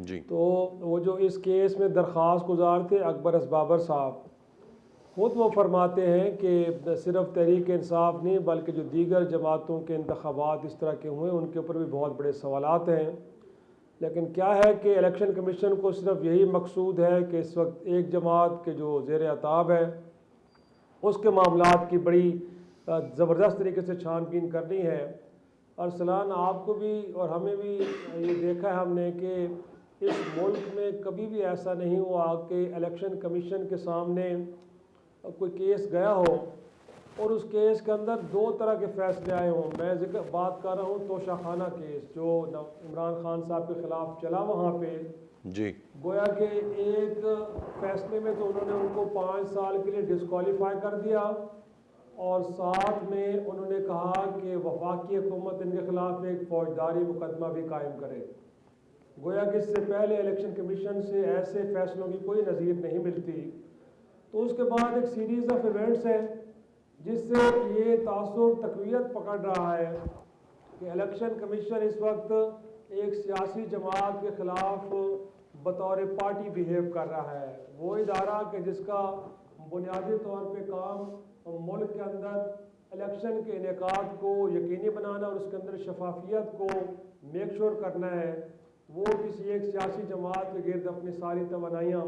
جی تو وہ جو اس کیس میں درخواست گزار تھے اکبر اسبابر صاحب، خود وہ فرماتے ہیں کہ صرف تحریک انصاف نہیں بلکہ جو دیگر جماعتوں کے انتخابات اس طرح کے ہوئے ان کے اوپر بھی بہت بڑے سوالات ہیں، لیکن کیا ہے کہ الیکشن کمیشن کو صرف یہی مقصود ہے کہ اس وقت ایک جماعت کے جو زیر عتاب ہے اس کے معاملات کی بڑی زبردست طریقے سے چھان بین کرنی ہے۔ ارسلان، آپ کو بھی اور ہمیں بھی یہ دیکھا ہے ہم نے کہ اس ملک میں کبھی بھی ایسا نہیں ہوا کہ الیکشن کمیشن کے سامنے کوئی کیس گیا ہو اور اس کیس کے اندر دو طرح کے فیصلے آئے ہوں۔ میں بات کر رہا ہوں توشہ خانہ کیس جو عمران خان صاحب کے خلاف چلا، وہاں پہ جی گویا کہ ایک فیصلے میں تو انہوں نے ان کو 5 سال کے لیے ڈسکوالیفائی کر دیا، اور ساتھ میں انہوں نے کہا کہ وفاقی حکومت ان کے خلاف ایک فوجداری مقدمہ بھی قائم کرے۔ گویا کہ اس سے پہلے الیکشن کمیشن سے ایسے فیصلوں کی کوئی نظیر نہیں ملتی۔ تو اس کے بعد ایک سیریز آف ایونٹس ہے جس سے یہ تاثر تقویت پکڑ رہا ہے کہ الیکشن کمیشن اس وقت ایک سیاسی جماعت کے خلاف بطور پارٹی بیہیو کر رہا ہے۔ وہ ادارہ کہ جس کا بنیادی طور پہ کام ملک کے اندر الیکشن کے انعقاد کو یقینی بنانا اور اس کے اندر شفافیت کو میک شور کرنا ہے، وہ کسی ایک سیاسی جماعت کے گرد اپنی ساری توانائیاں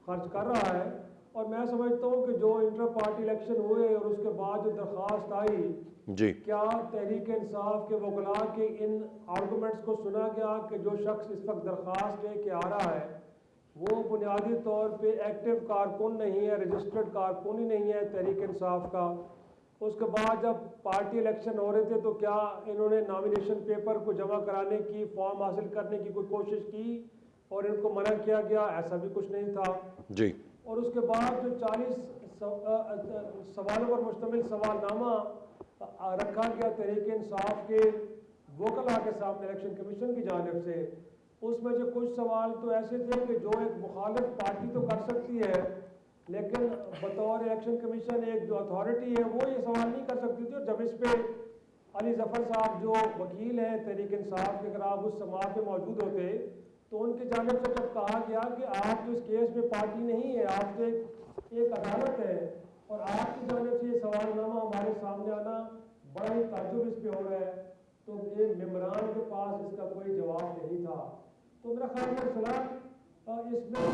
خرچ کر رہا ہے۔ اور میں سمجھتا ہوں کہ جو انٹر پارٹی الیکشن ہوئے اور اس کے بعد جو درخواست آئی، جی کیا تحریک انصاف کے وکلاء کے ان آرگومنٹس کو سنا گیا کہ جو شخص اس وقت درخواست لے کے آ رہا ہے وہ بنیادی طور پہ ایکٹیو کارکن نہیں ہے، رجسٹرڈ کارکن ہی نہیں ہے تحریک انصاف کا؟ اس کے بعد جب پارٹی الیکشن ہو رہے تھے تو کیا انہوں نے نامینیشن پیپر کو جمع کرانے کی، فارم حاصل کرنے کی کوئی کوشش کی اور ان کو منع کیا گیا؟ ایسا بھی کچھ نہیں تھا۔ جی اور اس کے بعد جو 40 سوالوں پر مشتمل سوال نامہ رکھا گیا تحریک انصاف کے وکلاء کے سامنے الیکشن کمیشن کی جانب سے، اس میں جو کچھ سوال تو ایسے تھے کہ جو ایک مخالف پارٹی تو کر سکتی ہے لیکن بطور الیکشن کمیشن ایک جو اتھارٹی ہے وہ یہ سوال نہیں کر سکتی تھی۔ اور جب اس پہ علی ظفر صاحب جو وکیل ہیں تحریک انصاف کے، اگر آپ اس سماعت میں موجود ہوتے تو ان کی جانب سے جب کہا گیا کہ آپ تو اس کیس میں پارٹی نہیں ہے، آپ تو ایک عدالت ہے، اور آپ کی جانب سے یہ سوال نامہ ہمارے سامنے آنا بڑا ہی تعجب اس پہ ہو رہا ہے، تو یہ ممبران کے پاس اس کا کوئی جواب نہیں تھا۔ تو میرا خیال ہے فلاں اس میں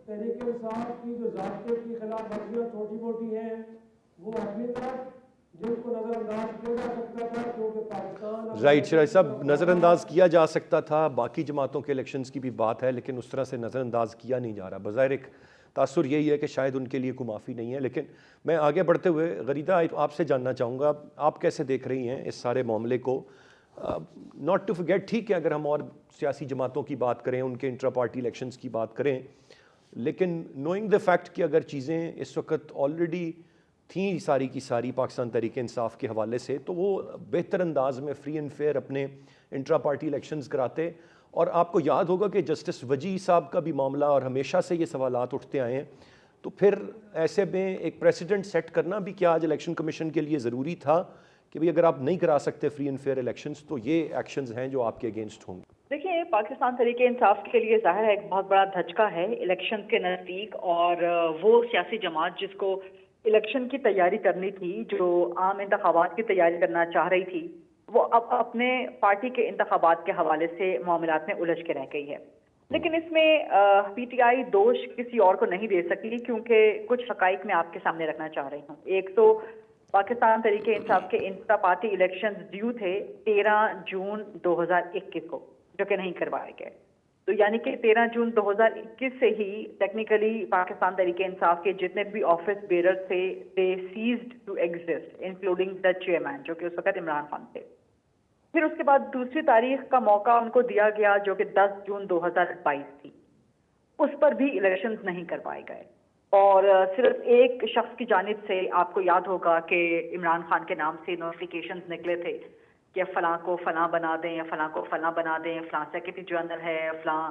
تحریک انصاف کی جو ضابطے کی خلاف ورزیاں چھوٹی موٹی ہیں وہ اپنی طرف جن کو نظر انداز کیا جا سکتا تھا، کیونکہ پاکستان رائٹ شرائع صاحب، نظر انداز کیا جا سکتا تھا، باقی جماعتوں کے الیکشنز کی بھی بات ہے لیکن اس طرح سے نظر انداز کیا نہیں جا رہا۔ بظاہر ایک تاثر یہی ہے کہ شاید ان کے لیے کوئی معافی نہیں ہے۔ لیکن میں آگے بڑھتے ہوئے غریدہ آپ سے جاننا چاہوں گا، آپ کیسے دیکھ رہی ہیں اس سارے معاملے کو؟ ناٹ ٹو فرگیٹ، ٹھیک ہے اگر ہم اور سیاسی جماعتوں کی بات کریں، ان کے انٹرا پارٹی الیکشنز کی بات کریں، لیکن نوئنگ دا فیکٹ کہ اگر چیزیں اس وقت آلریڈی تھیں ساری کی ساری پاکستان تحریک انصاف کے حوالے سے، تو وہ بہتر انداز میں فری اینڈ فیئر اپنے انٹرا پارٹی الیکشنز کراتے۔ اور آپ کو یاد ہوگا کہ جسٹس وجی صاحب کا بھی معاملہ، اور ہمیشہ سے یہ سوالات اٹھتے آئے ہیں، تو پھر ایسے میں ایک پریسیڈنٹ سیٹ کرنا بھی کیا آج الیکشن کمیشن کے لیے ضروری تھا کہ بھئی اگر آپ نہیں کرا سکتے فری اینڈ فیئر الیکشنز تو یہ ایکشنز ہیں جو آپ کے اگینسٹ ہوں گے؟ دیکھیے، پاکستان تحریک انصاف کے لیے ظاہر ہے ایک بہت بڑا دھچکا ہے الیکشن کے نزدیک، اور وہ سیاسی جماعت جس کو الیکشن کی تیاری کرنی تھی، جو عام انتخابات کی تیاری کرنا چاہ رہی تھی، وہ اب اپنے پارٹی کے انتخابات کے حوالے سے معاملات میں الجھ کے رہ گئی ہے۔ لیکن اس میں پی ٹی آئی دوش کسی اور کو نہیں دے سکی، کیونکہ کچھ حقائق میں آپ کے سامنے رکھنا چاہ رہی ہوں۔ ایک تو پاکستان تحریک انصاف کے انٹرا پارٹی الیکشنز ڈیو تھے 13 جون 2021 کو، جو کہ نہیں کروائے گئے۔ تو یعنی کہ 13 جون 2021 سے ہی ٹیکنیکلی پاکستان تحریک انصاف کے جتنے بھی آفس بیرر تھے they ceased to exist, including the chairman جو کہ اس وقت عمران خان تھے۔ پھر اس کے بعد دوسری تاریخ کا موقع ان کو دیا گیا جو کہ 10 جون 2022 تھی، اس پر بھی الیکشنز نہیں کروائے گئے، اور صرف ایک شخص کی جانب سے آپ کو یاد ہوگا کہ عمران خان کے نام سے نوٹیفیکیشنز نکلے تھے کہ فلاں کو فلاں بنا دیں، یا فلاں کو فلاں بنا دیں، فلاں سیکرٹری جنرل ہے، فلاں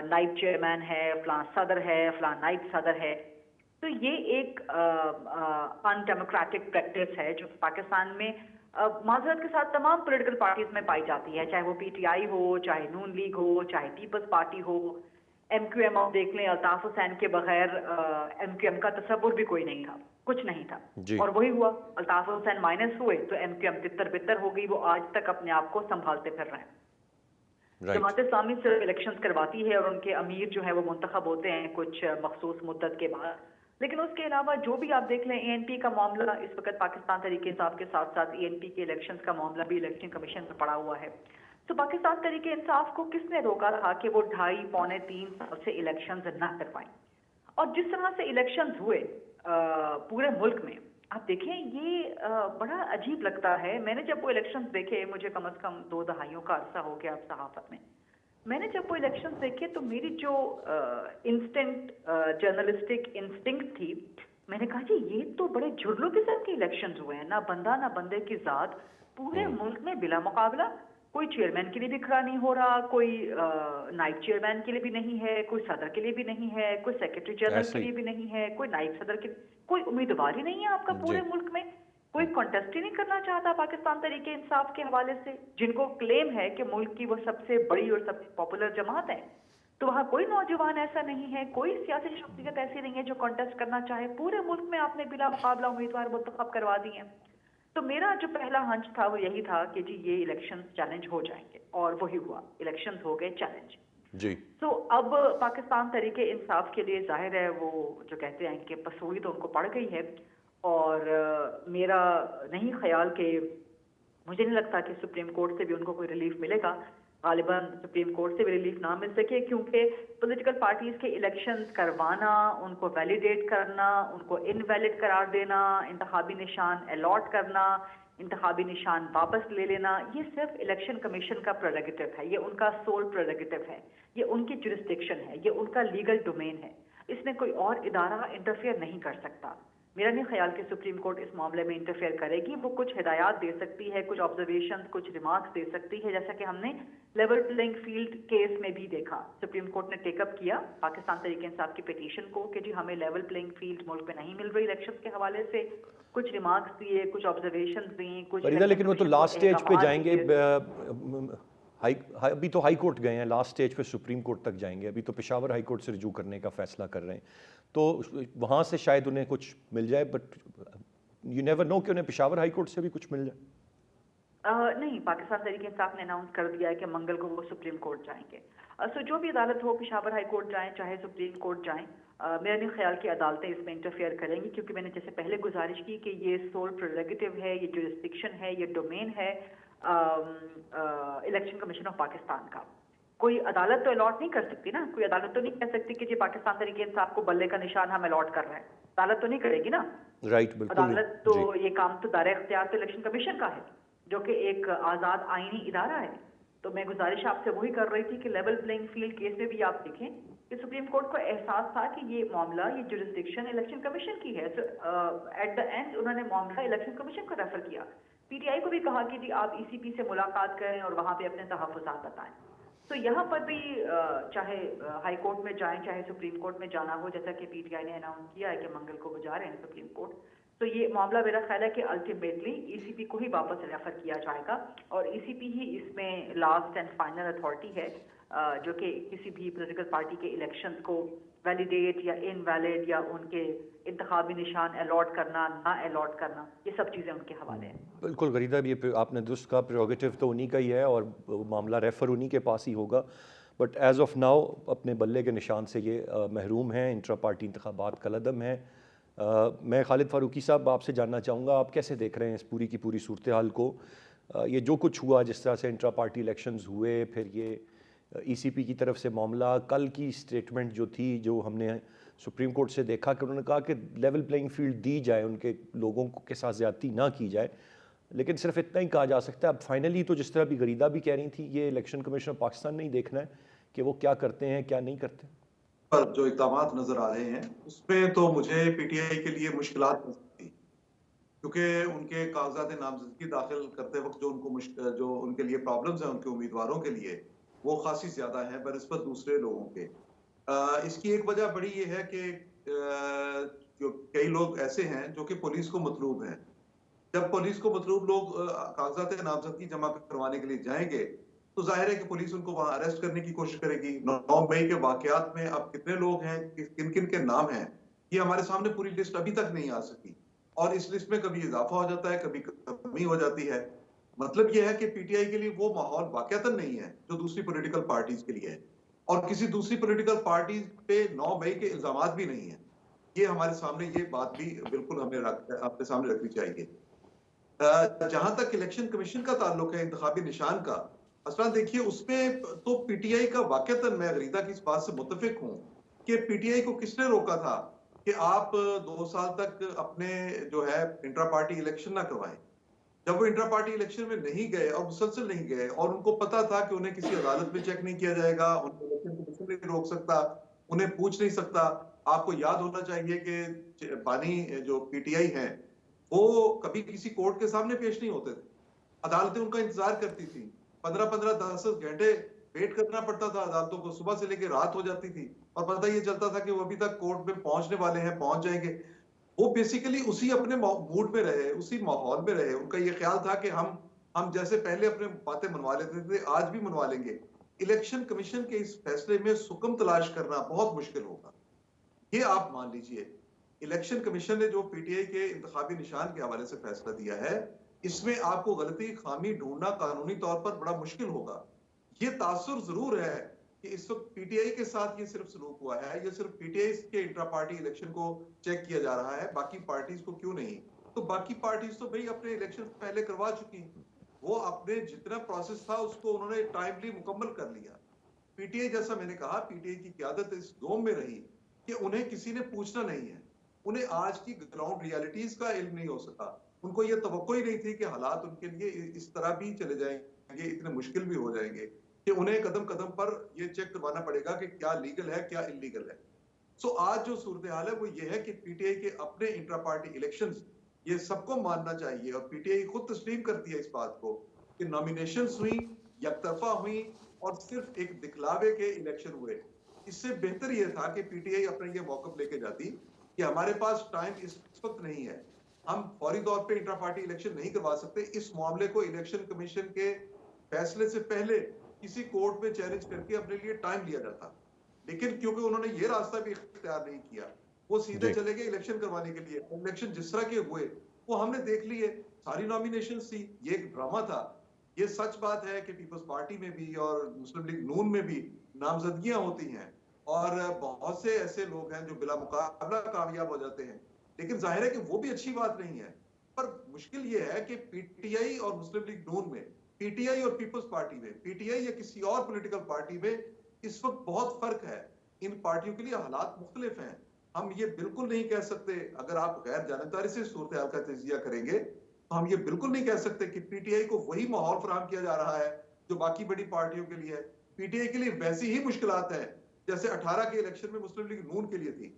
نائب چیئرمین ہے، فلاں صدر ہے، فلاں نائب صدر ہے۔ تو یہ ایک ان ڈیموکریٹک پریکٹس ہے جو پاکستان میں معذرت کے ساتھ تمام پولیٹیکل پارٹیز میں پائی جاتی ہے، چاہے وہ پی ٹی آئی ہو، چاہے نون لیگ ہو، چاہے پیپلز پارٹی ہو، ایم کیو ایم آپ دیکھ لیں، الطاف حسین کے بغیر ایم کیو ایم کا تصور بھی کوئی نہیں تھا، کچھ نہیں تھا، اور وہی ہوا، الطاف حسین مائنس ہوئے تو ایم کیو ایم تتر بتر ہو گئی، وہ آج تک اپنے آپ کو سنبھالتے پھر رہے ہیں۔ جماعت اسلامی صرف الیکشنز کرواتی ہے اور ان کے امیر جو ہے وہ منتخب ہوتے ہیں کچھ مخصوص مدت کے بعد، لیکن اس کے علاوہ جو بھی آپ دیکھ لیں، اے این پی کا معاملہ اس وقت پاکستان تحریک انصاف کے ساتھ ساتھ اے این پی کے الیکشنز کا معاملہ بھی الیکشن کمیشن میں پڑا ہوا ہے۔ تو پاکستان تحریک انصاف کو کس نے روکا تھا کہ وہ 2.5 پونے 3 سال سے الیکشنز نہ کروائیں؟ اور جس طرح سے الیکشنز ہوئے پورے ملک میں، آپ دیکھیں یہ بڑا عجیب لگتا ہے۔ میں نے جب وہ الیکشنز دیکھے، مجھے کم از کم 2 دہائیوں کا عرصہ ہو گیا اب صحافت میں نے جب وہ الیکشنز دیکھے تو میری جو انسٹنٹ جرنلسٹک انسٹنکٹ تھی، میں نے کہا جی یہ تو بڑے جھرلو قسم کے الیکشنز ہوئے ہیں، نہ بندہ نہ بندے کی ذات، پورے ملک میں بلا مقابلہ، کوئی چیئرمین کے لیے بھی کھڑا نہیں ہو رہا، کوئی نائب چیئرمین کے لیے بھی نہیں ہے، کوئی صدر کے لیے بھی نہیں ہے، کوئی سیکرٹری جنرل کے لیے بھی نہیں ہے، کوئی نائب صدر کے، کوئی امیدوار ہی نہیں ہے آپ کا پورے ملک میں، کوئی کانٹیسٹ ہی نہیں کرنا چاہتا پاکستان تحریک انصاف کے حوالے سے، جن کو کلیم ہے کہ ملک کی وہ سب سے بڑی اور سب سے پاپولر جماعت ہے۔ تو وہاں کوئی نوجوان ایسا نہیں ہے، کوئی سیاسی شخصیت ایسی نہیں ہے جو کانٹیسٹ کرنا چاہے، پورے ملک میں آپ نے بلا مقابلہ امیدوار منتخب کروا دی ہیں۔ تو میرا جو پہلا ہنچ تھا وہ یہی تھا کہ جی یہ الیکشن چیلنج ہو جائیں گے، اور وہی ہوا، الیکشنز ہو گئے چیلنج۔ جی تو اب پاکستان تحریک انصاف کے لیے ظاہر ہے وہ جو کہتے ہیں کہ پسوئی تو ان کو پڑ گئی ہے، اور میرا نہیں خیال کہ، مجھے نہیں لگتا کہ سپریم کورٹ سے بھی ان کو کوئی ریلیف ملے گا، غالباً سپریم کورٹ سے بھی ریلیف نہ مل سکے، کیونکہ پولیٹیکل پارٹیز کے الیکشنز کروانا، ان کو ویلیڈیٹ کرنا، ان کو انویلڈ قرار دینا، انتخابی نشان الاٹ کرنا، انتخابی نشان واپس لے لینا، یہ صرف الیکشن کمیشن کا پریروگیٹو ہے، یہ ان کا سول پریروگیٹو ہے، یہ ان کی جورسڈکشن ہے، یہ ان کا لیگل ڈومین ہے، اس میں کوئی اور ادارہ انٹرفیئر نہیں کر سکتا۔ میرا نہیں خیال کہ سپریم کورٹ اس معاملے میں انٹرفیئر کرے گی، وہ کچھ ہدایات دے سکتی ہے، کچھ آبزرویشن، کچھ ریمارکس دے سکتی ہے، جیسا کہ ہم نے لیول پلینگ فیلڈ کیس میں بھی دیکھا، سپریم کورٹ نے ٹیک اپ کیا پاکستان تحریک انصاف کی پیٹیشن کو کہ جی ہمیں لیول پلینگ فیلڈ ملک میں نہیں مل رہی الیکشن کے حوالے سے، کچھ ریمارکس دیے، کچھ آبزرویشن دیے، کچھ، لیکن وہ تو لاسٹ اسٹیج پہ جائیں گے، ابھی تو ہائی کورٹ گئے ہیں، لاسٹ اسٹیج پہ سپریم کورٹ تک جائیں گے، ابھی تو پشاور ہائی کورٹ سے رجوع کرنے کا فیصلہ کر رہے ہیں، تو وہاں سے شاید انہیں کچھ مل جائے، بٹ یو نیور نو کہ انہیں پشاور ہائی کورٹ سے بھی کچھ مل جائے۔ نہیں، پاکستان تحریک انصاف نے اناؤنس کر دیا ہے کہ منگل کو وہ سپریم کورٹ جائیں گے، سو جو بھی عدالت ہو، پشاور ہائی کورٹ جائیں چاہے سپریم کورٹ جائیں، میرا نہیں خیال کہ عدالتیں اس میں انٹرفیئر کریں گی، کیونکہ میں نے جیسے پہلے گزارش کی کہ یہ سول پریروگیٹو ہے، یہ جورسڈکشن ہے، یہ ڈومین ہے الیکشن کمیشن آف پاکستان کا۔ کوئی عدالت تو الاٹ نہیں کر سکتی نا، کوئی عدالت تو نہیں کہہ سکتی کہ جی پاکستان تحریک انصاف کو بلے کا نشان ہم الاٹ کر رہے ہیں، عدالت تو نہیں کرے گی نا، رائٹ، بالکل، عدالت تو یہ کام تو دائرہ اختیار تو الیکشن کمیشن کا ہے، جو کہ ایک آزاد آئینی ادارہ ہے۔ تو میں گزارش آپ سے وہی کر رہی تھی کہ لیول پلینگ فیلڈ کیس میں بھی آپ دیکھیں کہ سپریم کورٹ کو احساس تھا کہ یہ معاملہ، یہ جورسڈکشن الیکشن کمیشن کی ہے، ایٹ دا اینڈ انہوں نے معاملہ الیکشن کمیشن کو ریفر کیا، پی ٹی آئی کو بھی کہا کہ جی آپ ای سی پی سے ملاقات کریں اور وہاں پہ اپنے تحفظات بتائیں۔ تو یہاں پر بھی چاہے ہائی کورٹ میں جائیں چاہے سپریم کورٹ میں جانا ہو، جیسا کہ پی ٹی آئی نے اناؤنس کیا ہے کہ منگل کو وہ جا رہے ہیں سپریم کورٹ، تو یہ معاملہ میرا خیال ہے کہ الٹیمیٹلی ای سی پی کو ہی واپس ریفر کیا جائے گا، اور ای سی پی ہی اس میں لاسٹ اینڈ فائنل اتھارٹی ہے، جو کہ کسی بھی پولیٹیکل پارٹی کے الیکشنز کو ویلیڈیٹ یا انویلڈ یا ان کے انتخابی نشان الاٹ کرنا، نہ الاٹ کرنا، یہ سب چیزیں ان کے حوالے ہیں۔ بالکل غریدہ، یہ آپ نے درست کہا، پریروگیٹو تو انہی کا ہی ہے اور معاملہ ریفر انہی کے پاس ہی ہوگا، بٹ ایز آف ناؤ اپنے بلے کے نشان سے یہ محروم ہیں، انٹرا پارٹی انتخابات کالعدم ہیں۔ میں خالد فاروقی صاحب آپ سے جاننا چاہوں گا، آپ کیسے دیکھ رہے ہیں اس پوری کی پوری صورتحال کو؟ یہ جو کچھ ہوا، جس طرح سے انٹرا پارٹی الیکشنز ہوئے، پھر یہ ای سی پی کی طرف سے معاملہ، کل کی اسٹیٹمنٹ جو تھی، جو ہم نے سپریم کورٹ سے دیکھا کہ انہوں نے کہا کہ لیول پلینگ فیلڈ دی جائے، ان کے لوگوں کے ساتھ زیادتی نہ کی جائے، لیکن صرف اتنا ہی کہا جا سکتا ہے۔ اب فائنلی تو جس طرح بھی غریدہ بھی کہہ رہی تھی، یہ الیکشن کمیشن آف پاکستان نے ہی دیکھنا ہے کہ وہ کیا کرتے ہیں کیا نہیں کرتے۔ پر جو اقدامات نظر آ رہے ہیں اس پہ تو مجھے پی ٹی آئی کے لیے مشکلات ہو سکتی، کیونکہ ان کے کاغذات نامزدگی داخل کرتے وقت جو ان کے لیے پرابلمز ہیں ان کے امیدواروں کے لیے، وہ خاصی زیادہ ہیں بنسبت دوسرے لوگوں کے۔ اس کی ایک وجہ بڑی یہ ہے کہ جو کئی لوگ ایسے ہیں جو کہ پولیس کو مطلوب ہیں، جب پولیس کو مطلوب لوگ کاغذات نامزدگی جمع کروانے کے لیے جائیں گے تو ظاہر ہے کہ پولیس ان کو وہاں اریسٹ کرنے کی کوشش کرے گی. 9 مئی کے واقعات میں اب کتنے لوگ ہیں, کن کن کے نام ہیں, یہ ہمارے سامنے پوری لسٹ ابھی تک نہیں آ سکی, اور اس لسٹ میں کبھی اضافہ ہو جاتا ہے, کبھی کمی ہو جاتی ہے. مطلب یہ ہے کہ پی ٹی آئی کے لیے وہ ماحول واقعتاً نہیں ہے جو دوسری پولیٹیکل پارٹیز کے لیے ہے, اور کسی دوسری پولیٹیکل پارٹی پہ 9 مئی کے الزامات بھی نہیں ہیں. یہ ہمارے سامنے, یہ بات بھی بالکل ہمیں اپنے سامنے رکھنی چاہیے. جہاں تک الیکشن کمیشن کا تعلق ہے انتخابی نشان کا, اصلا دیکھیے اس میں تو پی ٹی آئی کا واقعتاً, میں غریدہ کی اس بات سے متفق ہوں کہ پی ٹی آئی کو کس نے روکا تھا کہ آپ 2 سال تک اپنے جو ہے انٹرا پارٹی الیکشن نہ کروائیں. جب وہ انٹرا پارٹی الیکشن میں نہیں گئے اور مسلسل نہیں گئے, اور ان کو پتا تھا کہ انہیں کسی عدالت میں چیک نہیں کیا جائے گا, ان کو الیکشن کمیشن نہیں روک سکتا, انہیں پوچھ نہیں سکتا. آپ کو یاد ہونا چاہیے کہ بانی جو پی ٹی آئی ہیں وہ کبھی کسی کورٹ کے سامنے پیش نہیں ہوتے تھے, عدالتیں ان کا انتظار کرتی تھی, 15-15 10 گھنٹے ویٹ کرنا پڑتا تھا عدالتوں کو, صبح سے لے کے رات ہو جاتی تھی, اور پتہ یہ چلتا تھا کہ وہ ابھی تک کورٹ میں پہنچنے والے ہیں, پہنچ جائیں گے. وہ بیسیکلی اسی اپنے موڈ میں رہے, اسی ماحول میں رہے. ان کا یہ خیال تھا کہ ہم جیسے پہلے اپنے باتیں منوا لیتے تھے آج بھی منوا لیں گے. الیکشن کمیشن کے اس فیصلے میں سکم تلاش کرنا بہت مشکل ہوگا, یہ آپ مان لیجئے. الیکشن کمیشن نے جو پی ٹی آئی کے انتخابی نشان کے حوالے سے فیصلہ دیا ہے, اس میں آپ کو غلطی خامی ڈھونڈنا قانونی طور پر بڑا مشکل ہوگا. یہ تاثر ضرور ہے کہ اس وقت پی ٹی آئی کے ساتھ یہ صرف سلوک ہوا ہے, یہ صرف پی ٹی آئی کے انٹرا پارٹی الیکشن کو چیک کیا جا رہا ہے, باقی پارٹیز کو کیوں نہیں. تو باقی پارٹیز تو بھئی اپنے الیکشن پہلے کروا چکی, وہ اپنے جتنا پروسیس تھا اس کو انہوں نے ٹائملی مکمل کر لیا. پی ٹی آئی, جیسا میں نے کہا, پی ٹی آئی کی قیادت اس دوم میں رہی کہ انہیں کسی نے پوچھنا نہیں ہے, انہیں آج کی گراؤنڈ ریالٹیز کا علم نہیں ہو سکا. ان کو یہ توقع ہی نہیں تھی کہ حالات ان کے لیے اس طرح بھی چلے جائیں گے, اتنے مشکل بھی ہو جائیں گے کہ انہیں قدم قدم پر یہ چیک کروانا پڑے گا کہ کیا لیگل ہے کیا انلیگل ہے. سو آج جو صورتحال ہے وہ یہ ہے کہ پی ٹی آئی کے اپنے انٹرا پارٹی الیکشنز, یہ سب کو ماننا چاہیے, اور پی ٹی آئی خود تسلیم کرتی ہے اس بات کو کہ نامینیشنز ہوئیں, یک طرفہ ہوئیں, اور صرف ایک دکھلاوے کے الیکشن ہوئے. اس سے بہتر یہ تھا کہ پی ٹی آئی اپنے یہ موقف لے کے جاتی کہ ہمارے پاس ٹائم اس وقت نہیں ہے, ہم فوری طور پہ انٹرا پارٹی الیکشن نہیں کروا سکتے. اس معاملے کو الیکشن کمیشن کے فیصلے سے پہلے کسی کورٹ میں چیلنج کر کے اپنے لیے ٹائم لیا جاتا, لیکن کیونکہ انہوں نے یہ راستہ بھی اختیار نہیں کیا, وہ سیدھے چلے گئے الیکشن کروانے کے لیے. الیکشن جس طرح کے ہوئے وہ ہم نے دیکھ لیے, ساری نامینیشنز تھی, یہ ایک ڈرامہ تھا. یہ سچ بات ہے کہ پیپلز پارٹی میں بھی اور مسلم لیگ نون میں بھی نامزدگیاں ہوتی ہیں, اور بہت سے ایسے لوگ ہیں جو بلا مقابلہ کامیاب ہو جاتے ہیں, لیکن ظاہر ہے کہ وہ بھی اچھی بات نہیں ہے. پر مشکل یہ ہے کہ پی ٹی آئی اور مسلم لیگ نون میں, پی ٹی آئی اور پیپلز پارٹی میں, پی ٹی آئی یا کسی اور پولیٹیکل پارٹی میں اس وقت بہت فرق ہے. ان پارٹیوں کے لیے حالات مختلف ہیں. ہم یہ بالکل نہیں کہہ سکتے, اگر آپ غیر جانبداری سے صورتحال کا تجزیہ کریں گے تو ہم یہ بالکل نہیں کہہ سکتے کہ پی ٹی آئی کو وہی ماحول فراہم کیا جا رہا ہے جو باقی بڑی پارٹیوں کے لیے ہے. پی ٹی آئی کے لیے ویسی ہی مشکلات ہیں جیسے 18 کے الیکشن میں مسلم لیگ نون کے لیے تھی.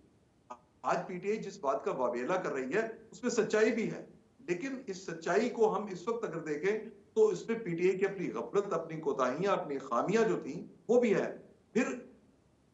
آج پی ٹی آئی جس بات کا واویلا کر رہی ہے اس میں سچائی بھی ہے, لیکن اس سچائی کو ہم اس وقت اگر دیکھیں تو اس میں پی ٹی آئی کی اپنی غفلت, اپنی کوتاہیاں, اپنی خامیاں جو تھیں وہ بھی ہے. پھر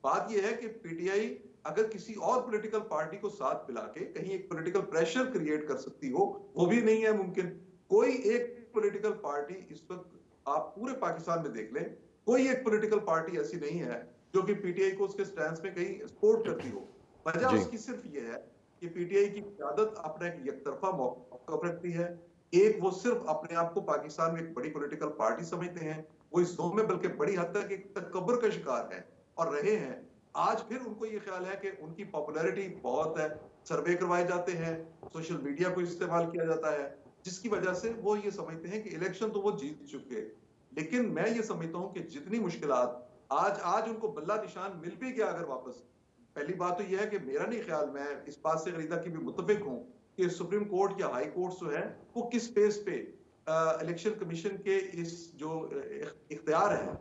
بات یہ ہے کہ پی ٹی آئی اگر کسی اور پولیٹیکل پارٹی کو ساتھ ملا کے کہیں ایک پولیٹیکل پریشر کریٹ کر سکتی ہو, وہ بھی نہیں ہے ممکن. کوئی ایک پولیٹیکل پارٹی اس وقت آپ پورے پاکستان میں دیکھ لیں, کوئی ایک پولیٹیکل پارٹی ایسی نہیں ہے جو کہ پی ٹی آئی کو اس کے سٹینس میں کہیں سپورٹ کرتی ہو. وجہ اس کی صرف یہ ہے کہ پی ٹی آئی کی قیادت اپنا ایک یک طرفہ موقف رکھتی ہے. ایک, وہ صرف اپنے آپ کو پاکستان میں ایک بڑی پولیٹیکل پارٹی سمجھتے ہیں, وہ اس زون میں بلکہ بڑی حد تک ایک تکبر کا شکار ہے اور رہے ہیں. آج پھر ان کو یہ خیال ہے کہ ان کی پاپولیرٹی بہت ہے, سروے کروائے جاتے ہیں, سوشل میڈیا کو استعمال کیا جاتا ہے, جس کی وجہ سے وہ یہ سمجھتے ہیں کہ الیکشن تو وہ جیت چکے. لیکن میں یہ سمجھتا ہوں کہ جتنی مشکلات آج ان کو بلہ نشان مل بھی گیا اگر واپس, پہلی بات تو یہ ہے کہ میرا نہیں خیال, میں اس بات سے غریدہ کی بھی متفق ہوں کہ سپریم کورٹ یا ہائی کورٹ جو ہے وہ کس بیس پہ الیکشن کمیشن کے اس جو اختیار ہے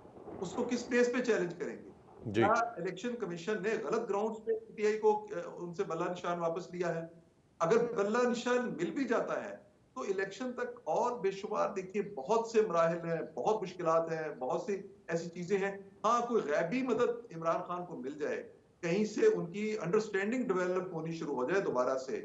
اس کو کس بیس پہ چیلنج کریں گے. کیا الیکشن کمیشن نے غلط گراؤنڈز پہ پی ٹی آئی کو ان سے بلہ نشان واپس لیا ہے؟ اگر بلہ نشان مل بھی جاتا ہے تو الیکشن تک اور بے شمار دیکھیے بہت سے مراحل ہیں, بہت مشکلات ہیں, بہت سی ایسی چیزیں ہیں. ہاں, کوئی غیبی مدد عمران خان کو مل جائے, کہیں سے ان کی انڈرسٹینڈنگ ڈیولپ ہونی شروع ہو جائے دوبارہ سے,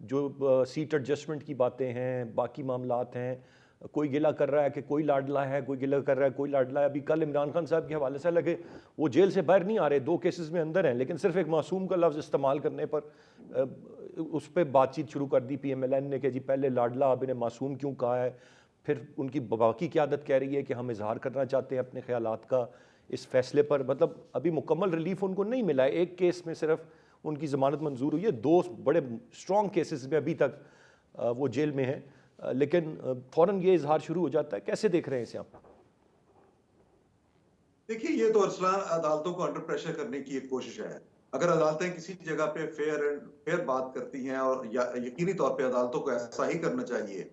جو سیٹ ایڈجسٹمنٹ کی باتیں ہیں، باقی معاملات ہیں، کوئی گلہ کر رہا ہے کہ کوئی لاڈلا ہے، کوئی گلہ کر رہا ہے کوئی لاڈلا ہے. ابھی کل عمران خان صاحب کے حوالے سے لگے وہ جیل سے باہر نہیں آ رہے، 2 کیسز میں اندر ہیں، لیکن صرف ایک معصوم کا لفظ استعمال کرنے پر اس پہ بات چیت شروع کر دی پی ایم ایل این نے کہ جی پہلے لاڈلا اب انہیں معصوم کیوں کہا ہے. پھر ان کی باقی قیادت کہہ رہی ہے کہ ہم اظہار کرنا چاہتے ہیں اپنے خیالات کا اس فیصلے پر. مطلب ابھی مکمل ریلیف ان کو نہیں ملا ہے. ایک کیس میں صرف ان کی ضمانت منظور ہوئی ہے، 2 بڑے اسٹرانگ کیسز میں ابھی تک وہ جیل میں ہیں، لیکن فوراً یہ اظہار شروع ہو جاتا ہے. کیسے دیکھ رہے ہیں اسے آپ؟ دیکھیے یہ تو ارسلان عدالتوں کو انڈر پریشر کرنے کی ایک کوشش ہے. اگر عدالتیں کسی جگہ پہ فیئر بات کرتی ہیں اور یقینی طور پہ عدالتوں کو ایسا ہی کرنا چاہیے،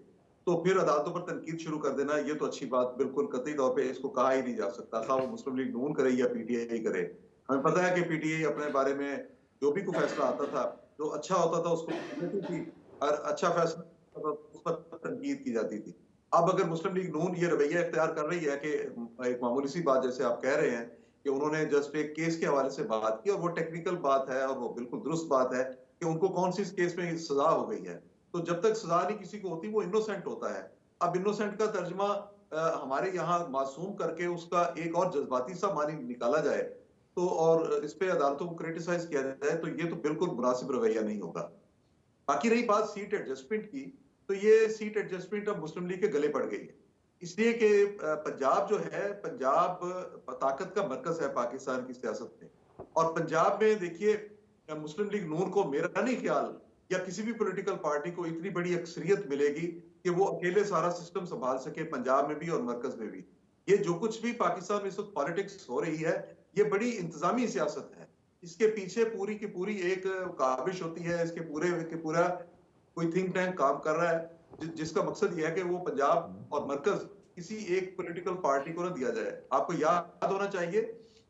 تو پھر عدالتوں پر تنقید شروع کر دینا یہ تو اچھی بات بالکل قطعی طور پہ اس کو کہا ہی نہیں جا سکتا، خواہ وہ مسلم لیگ نون کرے یا پی ٹی آئی کرے. ہمیں پتہ ہے کہ پی ٹی آئی اپنے بارے میں جو بھی کوئی فیصلہ آتا تھا، جو اچھا ہوتا تھا اس کو دیتی تھی، اور اچھا فیصلہ ہوتا تھا اس پر تنقید کی جاتی تھی. اب اگر مسلم لیگ نون یہ رویہ اختیار کر رہی ہے کہ ایک معمولی سی بات جیسے آپ کہہ رہے ہیں کہ انہوں نے جسٹ ایک کیس کے حوالے سے بات کی، اور وہ ٹیکنیکل بات ہے اور وہ بالکل درست بات ہے کہ ان کو کون سی کیس میں سزا ہو گئی ہے، تو جب تک سزا نہیں کسی کو ہوتی وہ انوسینٹ ہوتا ہے. اب انوسینٹ کا ترجمہ ہمارے یہاں معصوم کر کے اس کا ایک اور جذباتی سا معنی نکالا جائے تو اور اس پہ عدالتوں کو کریٹیسائز کیا جائے تو یہ تو بالکل مناسب رویہ نہیں ہوگا. باقی رہی بات سیٹ ایڈجسٹمنٹ کی، تو یہ سیٹ ایڈجسٹمنٹ اب مسلم لیگ کے گلے پڑ گئی ہے، اس لیے کہ پنجاب جو ہے، پنجاب طاقت کا مرکز ہے پاکستان کی سیاست میں، اور پنجاب میں دیکھیے مسلم لیگ نون کو میرا نہیں خیال یا کسی بھی پولیٹیکل پارٹی کو اتنی بڑی اکثریت ملے گی کہ وہ اکیلے سارا سسٹم سنبھال سکے، پنجاب میں بھی اور مرکز میں بھی. یہ جو کچھ بھی پاکستان میں اس وقت پالیٹکس ہو رہی ہے یہ بڑی انتظامی سیاست ہے. اس کے پیچھے پوری کی پوری ایک کاوش ہوتی ہے، اس کے پورا کوئی تھنک ٹینک کام کر رہا ہے جس کا مقصد یہ ہے کہ وہ پنجاب اور مرکز کسی ایک پولیٹیکل پارٹی کو نہ دیا جائے. آپ کو یاد ہونا چاہیے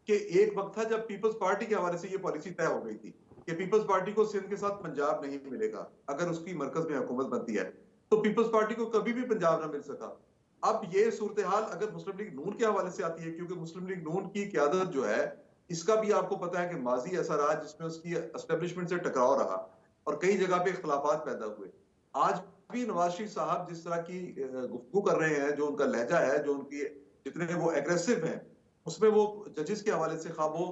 کہ ایک وقت تھا جب پیپلز پارٹی کے حوالے سے یہ پالیسی طے ہو گئی تھی کہ پیپلز پارٹی کو سندھ کے ساتھ پنجاب نہیں ملے گا اگر اس کی مرکز میں حکومت بنتی ہے، تو پیپلز پارٹی کو کبھی بھی پنجاب نہ مل سکا. اب یہ صورتحال اگر مسلم لیگ نون کے حوالے سے آتی ہے، کیونکہ مسلم لیگ نون کی قیادت جو ہے اس کا بھی آپ کو پتا ہے کہ ماضی ایسا رہا جس میں اس کی اسٹیبلشمنٹ سے ٹکراؤ رہا اور کئی جگہ پہ اختلافات پیدا ہوئے. آج بھی نواز شریف صاحب جس طرح کی گفتگو کر رہے ہیں، جو ان کا لہجہ ہے، جو ان کی جتنے وہ ایگریسو ہیں، اس میں وہ ججز کے حوالے سے خواہ وہ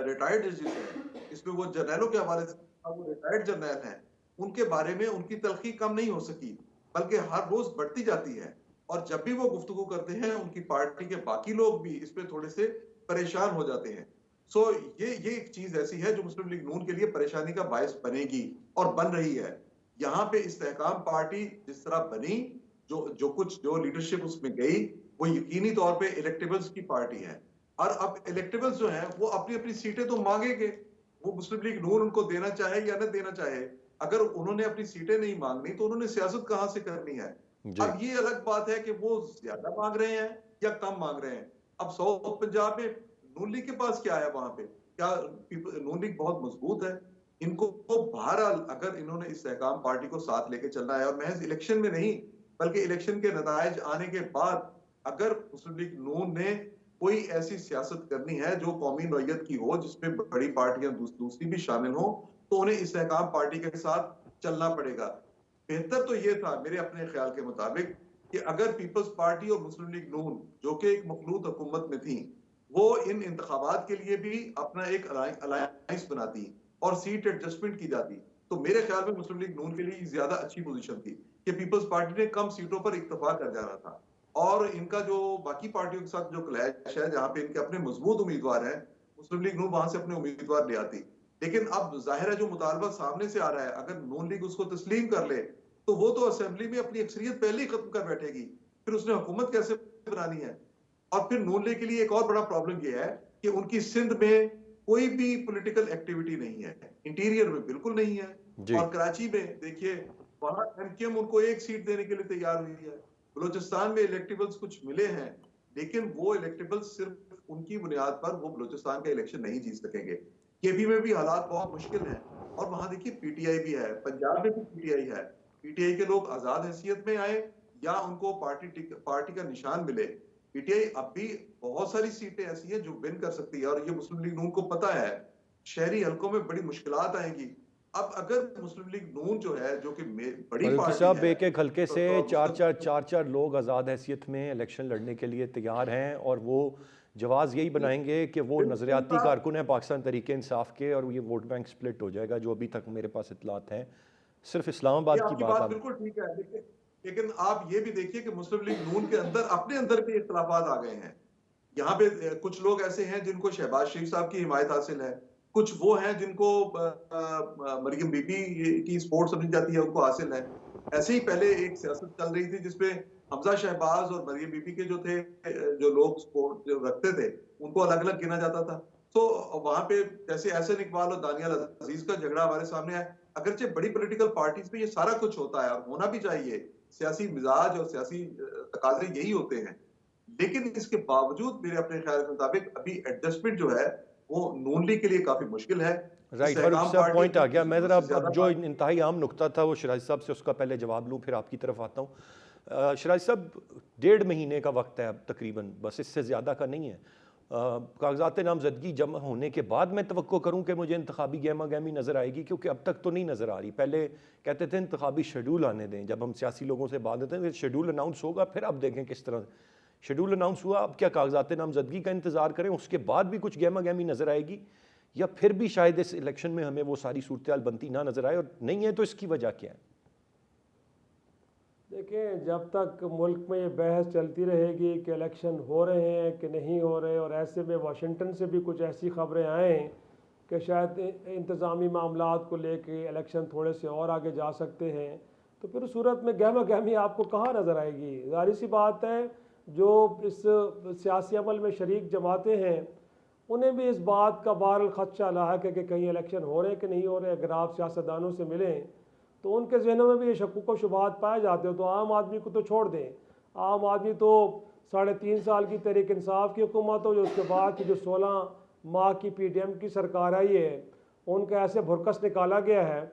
ریٹائرڈ ججز ہیں، اس میں وہ جرنیلوں کے حوالے سے خواہ وہ ریٹائرڈ جرنیل ہیں، ان کے بارے میں ان کی تلخی کم نہیں ہو سکی بلکہ ہر روز بڑھتی جاتی ہے. اور جب بھی وہ گفتگو کرتے ہیں ان کی پارٹی کے باقی لوگ بھی اس پہ تھوڑے سے پریشان ہو جاتے ہیں. سو یہ ایک چیز ایسی ہے جو مسلم لیگ نون کے لیے پریشانی کا باعث بنے گی اور بن رہی ہے. یہاں پہ استحکام پارٹی جس طرح بنی، جو لیڈرشپ اس میں گئی، وہ یقینی طور پہ الیکٹیبلز کی پارٹی ہے، اور اب الیکٹیبلز جو ہیں وہ اپنی اپنی سیٹیں تو مانگیں گے، وہ مسلم لیگ نون ان کو دینا چاہے یا نہ دینا چاہے. اگر انہوں نے اپنی سیٹیں نہیں مانگنی تو انہوں نے سیاست کہاں سے کرنی ہے؟ جی اب یہ الگ بات ہے کہ وہ زیادہ مانگ رہے ہیں یا کم مانگ رہے ہیں. اب ساؤتھ پنجاب میں نون لیگ کے پاس کیا ہے؟ وہاں پہ کیا نون لیگ بہت مضبوط ہے؟ ان کو بہرحال اگر انہوں نے استحکام پارٹی کو ساتھ لے کے چلنا ہے، اور محض الیکشن میں نہیں بلکہ الیکشن کے نتائج آنے کے بعد اگر مسلم لیگ نون نے کوئی ایسی سیاست کرنی ہے جو قومی نوعیت کی ہو، جس میں بڑی پارٹیاں دوسری بھی شامل ہوں، تو انہیں استحکام پارٹی کے ساتھ چلنا پڑے گا. بہتر تو یہ تھا میرے اپنے خیال کے مطابق کہ اگر پیپلز پارٹی اور مسلم لیگ نون جو کہ ایک مخلوط حکومت میں تھیں، وہ ان انتخابات کے لیے بھی اپنا ایک الائنس بناتی اور سیٹ ایڈجسٹمنٹ کی جاتی، تو میرے خیال میں مسلم لیگ نون کے لیے زیادہ اچھی پوزیشن تھی کہ پیپلز پارٹی نے کم سیٹوں پر اکتفا کر جانا تھا، اور ان کا جو باقی پارٹیوں کے ساتھ جو کلیش ہے جہاں پہ ان کے اپنے مضبوط امیدوار ہیں، مسلم لیگ نون وہاں سے اپنے امیدوار لے آتی. لیکن اب ظاہر ہے جو مطالبہ سامنے سے آ رہا ہے، اگر نون لیگ اس کو تسلیم کر لے تو وہ تو اسمبلی میں اپنی اکثریت پہلے ہی ختم کر بیٹھے گی، پھر اس نے حکومت کیسے بنانی ہے؟ اور پھر نون لیگ کے لیے ایک اور بڑا پرابلم یہ ہے کہ ان کی سندھ میں کوئی بھی پولیٹیکل ایکٹیویٹی نہیں ہے، انٹیریئر میں بالکل نہیں ہے، جی اور کراچی میں دیکھیے وہاں ایم کیو ایم ان کو ایک سیٹ دینے کے لیے تیار ہوئی ہے. بلوچستان میں الیکٹیبلز کچھ ملے ہیں، لیکن وہ الیکٹیبلز صرف ان کی بنیاد پر وہ بلوچستان کا الیکشن نہیں جیت سکیں گے. کے پی میں بھی حالات بہت مشکل ہیں، اور وہاں دیکھیے پی ٹی آئی بھی ہے، پنجاب میں بھی پی ٹی آئی ہے. پی ٹی آئی کے لوگ آزاد حیثیت میں آئے یا ان کو پارٹی کا نشان ملے، پی ٹی آئی اب بھی بہت ساری سیٹیں ایسی ہیں جو ون کر سکتی ہے، اور یہ مسلم لیگ نون کو پتا ہے شہری حلقوں میں بڑی مشکلات آئیں گی. اب اگر مسلم لیگ نون جو ہے جو کہ بڑی ملکی پارٹی صاحب ہے ایک ایک حلقے سے تو چار لوگ آزاد حیثیت میں الیکشن لڑنے کے لیے تیار ہیں، اور وہ جواز یہی بنائیں گے کہ وہ بالکل نظریاتی کارکن ہیں پاکستان تحریک انصاف کے، اور یہ ووٹ بینک سپلٹ ہو جائے گا، جو ابھی تک میرے پاس اطلاعات ہیں۔ صرف اسلام یہ آباد کی آپ کی بات بات آپ بالکل ٹھیک ہے، لیکن آپ یہ بھی دیکھیے کہ مسلم لیگ نون کے اندر اپنے اندر بھی اختلافات آ گئے ہیں۔ یہاں پہ کچھ لوگ ایسے ہیں جن کو شہباز شریف صاحب کی حمایت حاصل ہے، کچھ وہ ہیں جن کو مریم بی بی کی سپورٹ سمجھی جاتی ہے ان کو حاصل ہے۔ ایسے ہی پہلے ایک سیاست چل رہی تھی جس پہ حمزہ شہباز اور مریم بی بی کے جو تھے، جو لوگ سپورٹ جو رکھتے تھے ان کو الگ الگ گنا جاتا تھا۔ تو وہاں پہ جیسے احسن اقبال اور دانیال عزیز کا جھگڑا ہمارے سامنے ہے، اگرچہ بڑی پولیٹیکل پارٹیز پہ یہ سارا کچھ ہوتا ہے اور ہونا بھی چاہیے، سیاسی مزاج اور سیاسی تقاضے یہی ہوتے ہیں، لیکن اس کے باوجود میرے اپنے خیال کے مطابق ابھی ایڈجسٹمنٹ جو ہے وہ نون لیگ کے لیے کافی مشکل ہے۔ رائٹ، فاروق استحکام صاحب پارٹی پوائنٹ آ اپنی گیا۔ میں ذرا سے زیادہ اب جو انتہائی عام نکتہ تھا وہ شراج صاحب سے اس کا پہلے جواب لوں، پھر آپ کی طرف آتا ہوں۔ شراج صاحب 1.5 مہینے کا وقت ہے اب تقریباً، بس اس سے زیادہ کا نہیں ہے۔ کاغذات نامزدگی جمع ہونے کے بعد میں توقع کروں کہ مجھے انتخابی گہما گہمی نظر آئے گی، کیونکہ اب تک تو نہیں نظر آ رہی۔ پہلے کہتے تھے انتخابی شیڈول آنے دیں، جب ہم سیاسی لوگوں سے بات کرتے ہیں شیڈول اناؤنس ہوگا پھر اب دیکھیں کس طرح شیڈول اناؤنس ہوا۔ اب کیا کاغذات نامزدگی کا انتظار کریں، اس کے بعد بھی کچھ گہما گہمی نظر آئے گی، یا پھر بھی شاید اس الیکشن میں ہمیں وہ ساری صورتحال بنتی نہ نظر آئے، اور نہیں ہے تو اس کی وجہ کیا ہے؟ دیکھیں، جب تک ملک میں یہ بحث چلتی رہے گی کہ الیکشن ہو رہے ہیں کہ نہیں ہو رہے، اور ایسے میں واشنگٹن سے بھی کچھ ایسی خبریں آئیں کہ شاید انتظامی معاملات کو لے کے الیکشن تھوڑے سے اور آگے جا سکتے ہیں، تو پھر صورت میں گہما گہمی آپ کو کہاں نظر آئے گی؟ ظاہر سی بات ہے، جو اس سیاسی عمل میں شریک جماعتیں ہیں انہیں بھی اس بات کا بہرحال خدشہ لاحق ہے کہ کہیں الیکشن ہو رہے ہیں کہ نہیں ہو رہے۔ اگر آپ سیاستدانوں سے ملیں تو ان کے ذہنوں میں بھی یہ شکوک و شبہات پائے جاتے ہیں۔ تو عام آدمی کو تو چھوڑ دیں، عام آدمی تو 3.5 سال کی تحریک انصاف کی حکومت ہو، جو اس کے بعد کی جو 16 ماہ کی پی ڈی ایم کی سرکار آئی ہے، ان کا ایسے بھرکس نکالا گیا ہے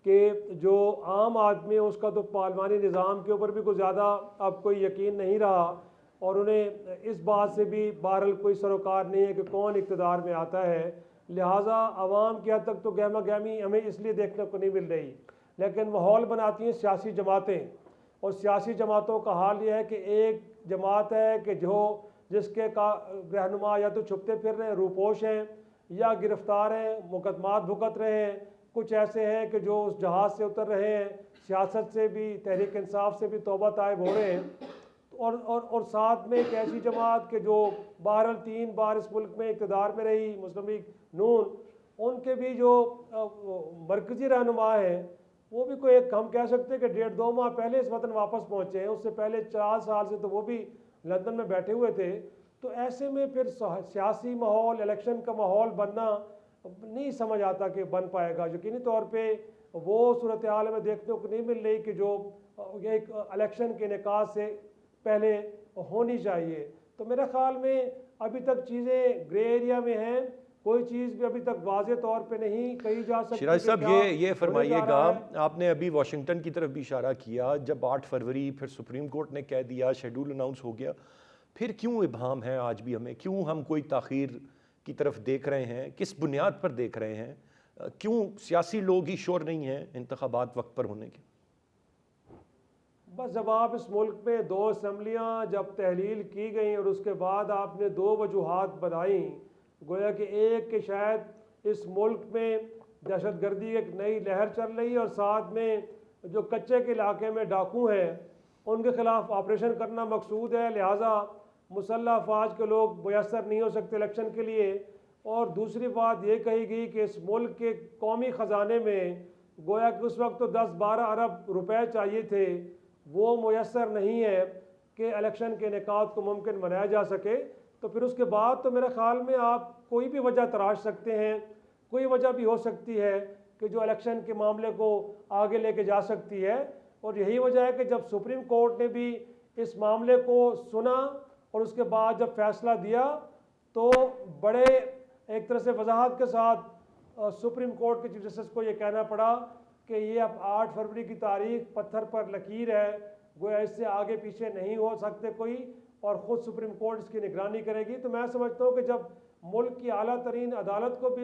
کہ جو عام آدمی اس کا تو پارلیمانی نظام کے اوپر بھی کوئی زیادہ اب کوئی یقین نہیں رہا، اور انہیں اس بات سے بھی بہرحال کوئی سروکار نہیں ہے کہ کون اقتدار میں آتا ہے۔ لہٰذا عوام کی حد تک تو گہما گہمی ہمیں اس لیے دیکھنے کو نہیں مل رہی، لیکن ماحول بناتی ہیں سیاسی جماعتیں، اور سیاسی جماعتوں کا حال یہ ہے کہ ایک جماعت ہے کہ جس کے رہنما یا تو چھپتے پھر رہے ہیں، روپوش ہیں، یا گرفتار ہیں، مقدمات بھگت رہے ہیں، کچھ ایسے ہیں کہ جو اس جہاز سے اتر رہے ہیں، سیاست سے بھی تحریک انصاف سے بھی توبہ طائب ہو رہے ہیں، اور ساتھ میں ایک ایسی جماعت کہ جو بہرحال 3 بار اس ملک میں اقتدار میں رہی، مسلم لیگ نون، ان کے بھی جو مرکزی رہنما ہیں وہ بھی کوئی ایک ہم کہہ سکتے ہیں کہ 1.5-2 ماہ پہلے اس وطن واپس پہنچے ہیں، اس سے پہلے 4 سال سے تو وہ بھی لندن میں بیٹھے ہوئے تھے۔ تو ایسے میں پھر سیاسی ماحول، الیکشن کا ماحول بننا نہیں سمجھ آتا کہ بن پائے گا۔ یقینی طور پہ وہ صورتحال ہمیں دیکھنے کو نہیں مل رہی کہ جو ایک الیکشن کے انعقاد سے پہلے ہونی چاہیے۔ تو میرے خیال میں ابھی تک چیزیں گرے ایریا میں ہیں، کوئی چیز بھی ابھی تک واضح طور پہ نہیں کہی جا سکتی شراج کہ صاحب کیا یہ ہونے فرمائیے جا گا، رہا ہے۔ آپ نے ابھی واشنگٹن کی طرف بھی اشارہ کیا، جب 8 فروری پھر سپریم کورٹ نے کہہ دیا، شیڈول اناؤنس ہو گیا، پھر کیوں ابہام ہے آج بھی ہمیں؟ کیوں ہم کوئی تاخیر کی طرف دیکھ رہے ہیں؟ کس بنیاد پر دیکھ رہے ہیں؟ کیوں سیاسی لوگ ہی شور نہیں ہیں انتخابات وقت پر ہونے کے؟ بس جب آپ اس ملک میں 2 اسمبلیاں جب تحلیل کی گئیں اور اس کے بعد آپ نے 2 وجوہات بنائیں، گویا کہ ایک کہ شاید اس ملک میں دہشت گردی ایک نئی لہر چل رہی ہے، اور ساتھ میں جو کچے کے علاقے میں ڈاکو ہیں ان کے خلاف آپریشن کرنا مقصود ہے، لہٰذا مسلح افواج کے لوگ میسر نہیں ہو سکتے الیکشن کے لیے، اور دوسری بات یہ کہی گئی کہ اس ملک کے قومی خزانے میں گویا کہ اس وقت تو 10-12 ارب روپے چاہیے تھے، وہ میسر نہیں ہے کہ الیکشن کے انعقاد کو ممکن بنایا جا سکے۔ تو پھر اس کے بعد تو میرے خیال میں آپ کوئی بھی وجہ تراش سکتے ہیں، کوئی وجہ بھی ہو سکتی ہے کہ جو الیکشن کے معاملے کو آگے لے کے جا سکتی ہے، اور یہی وجہ ہے کہ جب سپریم کورٹ نے بھی اس معاملے کو سنا اور اس کے بعد جب فیصلہ دیا تو بڑے ایک طرح سے وضاحت کے ساتھ سپریم کورٹ کے چیف جسٹس کو یہ کہنا پڑا کہ یہ اب 8 فروری کی تاریخ پتھر پر لکیر ہے، گویا اس سے آگے پیچھے نہیں ہو سکتے کوئی، اور خود سپریم کورٹ اس کی نگرانی کرے گی۔ تو میں سمجھتا ہوں کہ جب ملک کی اعلیٰ ترین عدالت کو بھی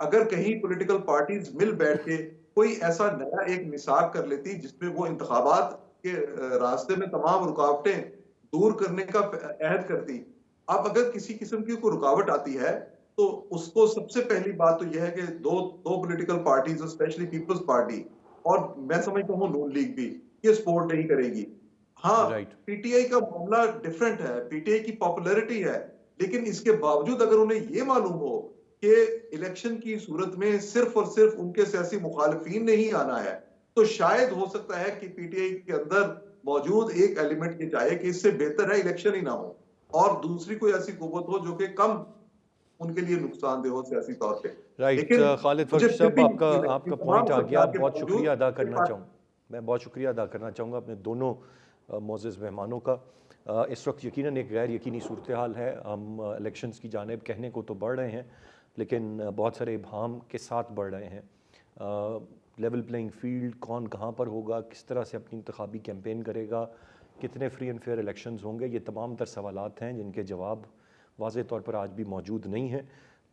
اگر کہیں پولیٹیکل پارٹیز مل بیٹھ کے کوئی ایسا نیا ایک میثاق کر لیتی جس میں وہ انتخابات کے راستے میں تمام رکاوٹیں دور کرنے کا عہد کرتی. اب اگر کسی قسم کی کوئی رکاوٹ آتی ہے تو اس کو سب سے پہلی بات تو یہ ہے کہ دو political parties specially Peoples Party اور میں سمجھتا ہوں نون لیگ بھی یہ سپورٹ نہیں کرے گی. ہاں رائٹ پی ٹی آئی کا معاملہ ڈیفرنٹ ہے, پی ٹی آئی کی پاپولیرٹی ہے, لیکن اس کے باوجود اگر انہیں یہ معلوم ہو کہ الیکشن کی صورت میں صرف اور صرف ان کے سیاسی مخالفین نے ہی آنا ہے تو شاید ہو سکتا ہے کہ پی ٹی آئی کے اندر موجود ایک ایلیمنٹ یہ چاہے کہ اس سے بہتر ہے الیکشن ہی نہ ہو اور دوسری کوئی ایسی قوت ہو جو کہ کم ان کے لیے نقصان دہ ہو سیاسی طور پہ. رائٹ. لیکن خالد مجھے فرش پھر صاحب بھی آپ کا تمام پوائنٹ آ گیا. اثرات کے بہت باوجود شکریہ ادا کرنا چاہوں میں بہت شکریہ ادا کرنا چاہوں گا اپنے دونوں معزز مہمانوں کا. اس وقت یقیناً ایک غیر یقینی صورتحال ہے. ہم الیکشنز کی جانب کہنے کو تو بڑھ رہے ہیں لیکن بہت سارے ابہام کے ساتھ بڑھ رہے ہیں. لیول پلینگ فیلڈ, کون کہاں پر ہوگا, کس طرح سے اپنی انتخابی کیمپین کرے گا, کتنے فری اینڈ فیئر الیکشنز ہوں گے, یہ تمام تر سوالات ہیں جن کے جواب واضح طور پر آج بھی موجود نہیں ہیں.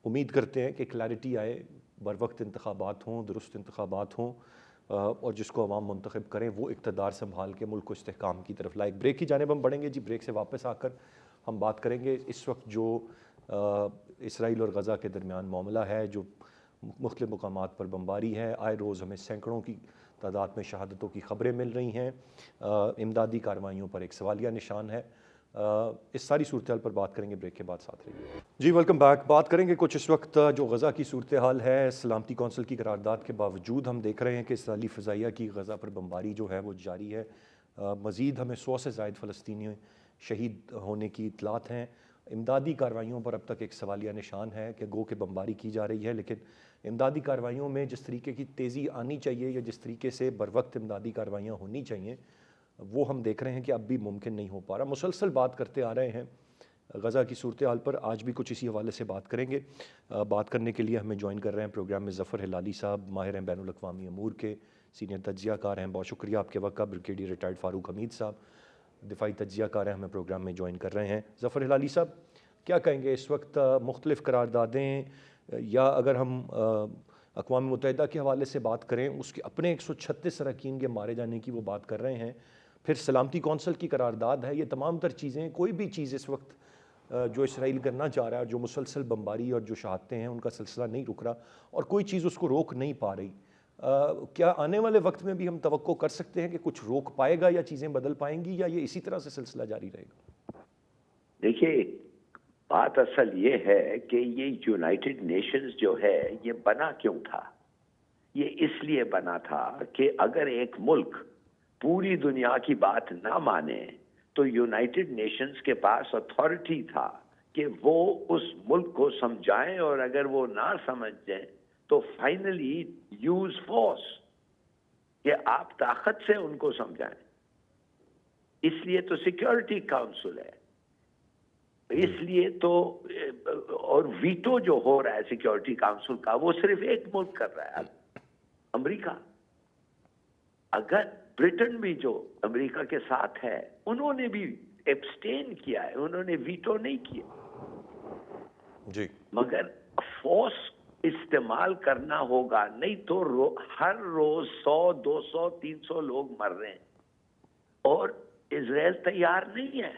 امید کرتے ہیں کہ کلیئرٹی آئے, بر وقت انتخابات ہوں, درست انتخابات ہوں اور جس کو عوام منتخب کریں وہ اقتدار سنبھال کے ملک کو استحکام کی طرف لائے. بریک کی جانب ہم بڑھیں گے جی. بریک سے واپس آ کر ہم بات کریں گے اس وقت جو اسرائیل اور غزہ کے درمیان معاملہ ہے, جو مختلف مقامات پر بمباری ہے, آئے روز ہمیں سینکڑوں کی تعداد میں شہادتوں کی خبریں مل رہی ہیں, امدادی کارروائیوں پر ایک سوالیہ نشان ہے. اس ساری صورتحال پر بات کریں گے, بریک کے بعد ساتھ رہیے. جی ویلکم بیک. بات کریں گے کچھ اس وقت جو غزہ کی صورتحال ہے. سلامتی کونسل کی قرارداد کے باوجود ہم دیکھ رہے ہیں کہ اسرائیلی فضائیہ کی غزہ پر بمباری جو ہے وہ جاری ہے. مزید ہمیں 100 سے زائد فلسطینی شہید ہونے کی اطلاعات ہیں. امدادی کارروائیوں پر اب تک ایک سوالیہ نشان ہے کہ گو کہ بمباری کی جا رہی ہے لیکن امدادی کارروائیوں میں جس طریقے کی تیزی آنی چاہیے یا جس طریقے سے بر وقت امدادی کارروائیاں ہونی چاہیے وہ ہم دیکھ رہے ہیں کہ اب بھی ممکن نہیں ہو پا رہا. مسلسل بات کرتے آ رہے ہیں غزہ کی صورتحال پر, آج بھی کچھ اسی حوالے سے بات کریں گے. بات کرنے کے لیے ہمیں جوائن کر رہے ہیں پروگرام میں ظفر ہلالی صاحب, ماہر ہیں بین الاقوامی امور کے, سینئر تجزیہ کار ہیں. بہت شکریہ آپ کے وقت کا. بریگیڈیئر ریٹائرڈ فاروق حمید صاحب, دفاعی تجزیہ کار ہیں, ہمیں پروگرام میں جوائن کر رہے ہیں. ظفر ہلالی صاحب کیا کہیں گے اس وقت مختلف قراردادیں یا اگر ہم اقوام متحدہ کے حوالے سے بات کریں اس کے اپنے 136 اراکین کے مارے جانے کی وہ بات کر رہے ہیں, پھر سلامتی کونسل کی قرارداد ہے, یہ تمام تر چیزیں, کوئی بھی چیز اس وقت جو اسرائیل کرنا چاہ رہا ہے, جو مسلسل بمباری اور جو شہادتیں ہیں ان کا سلسلہ نہیں رک رہا اور کوئی چیز اس کو روک نہیں پا رہی. کیا آنے والے وقت میں بھی ہم توقع کر سکتے ہیں کہ کچھ روک پائے گا یا چیزیں بدل پائیں گی یا یہ اسی طرح سے سلسلہ جاری رہے گا؟ دیکھیے بات اصل یہ ہے کہ یہ یونائٹڈ نیشنز جو ہے یہ بنا کیوں تھا؟ یہ اس لیے بنا تھا کہ اگر ایک ملک پوری دنیا کی بات نہ مانے تو یونائٹڈ نیشنز کے پاس اتھارٹی تھا کہ وہ اس ملک کو سمجھائیں اور اگر وہ نہ سمجھ جائیں تو فائنلی یوز فورس, کہ آپ طاقت سے ان کو سمجھائیں. اس لیے تو سیکیورٹی کاؤنسل ہے, اس لیے تو, اور ویٹو جو ہو رہا ہے سیکیورٹی کاؤنسل کا وہ صرف ایک ملک کر رہا ہے, امریکہ. اگر برٹن بھی جو امریکہ کے ساتھ ہے انہوں نے بھی ایبسٹین کیا ہے, انہوں نے ویٹو نہیں کیا جی, مگر فورس استعمال کرنا ہوگا, نہیں تو ہر روز 100 200 300 لوگ مر رہے ہیں اور اسرائیل تیار نہیں ہے.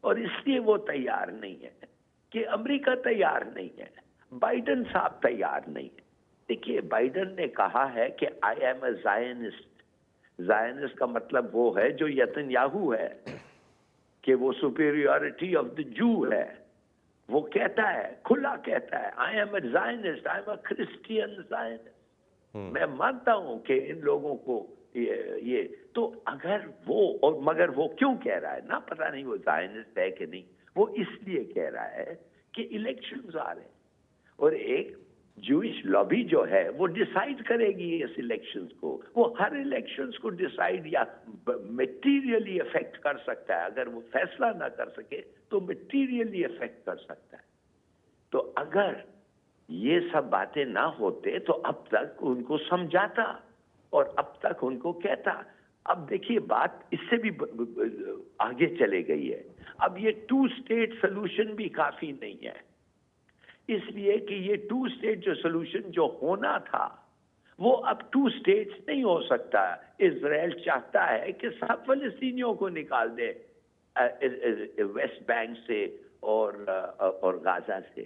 اور اس لیے وہ تیار نہیں ہے کہ امریکہ تیار نہیں ہے, بائیڈن صاحب تیار نہیں ہے. دیکھیے بائیڈن نے کہا ہے کہ آئی ایم اے زائنسٹ. زائنسٹ کا مطلب وہ ہے جو نتنیاہو ہے کہ وہ سپیریورٹی آف دا جو ہے. وہ کہتا ہے, کھلا کہتا ہے, I am a زائنسٹ, I am a Christian زائنسٹ. میں مانتا ہوں کہ ان لوگوں کو یہ تو اگر وہ, اور مگر وہ کیوں کہہ رہا ہے نہ پتہ نہیں وہ زائنسٹ ہے کہ نہیں, وہ اس لیے کہہ رہا ہے کہ الیکشنز آ رہے ہیں اور ایک جوئش لابی جو ہے وہ ڈیسائیڈ کرے گی اس الیکشنز کو. وہ ہر الیکشنز کو ڈیسائیڈ یا میٹیریلی افیکٹ کر سکتا ہے, اگر وہ فیصلہ نہ کر سکے تو میٹیریلی افیکٹ کر سکتا ہے. تو اگر یہ سب باتیں نہ ہوتے تو اب تک ان کو سمجھاتا اور اب تک ان کو کہتا. اب دیکھیے بات اس سے بھی آگے چلے گئی ہے. اب یہ 2 اسٹیٹ سولوشن بھی کافی نہیں ہے. اس لیے کہ یہ 2 اسٹیٹ جو سولوشن جو ہونا تھا وہ اب 2 اسٹیٹس نہیں ہو سکتا. اسرائیل چاہتا ہے کہ سب فلسطینیوں کو نکال دے ویسٹ بینک سے اور غازہ سے,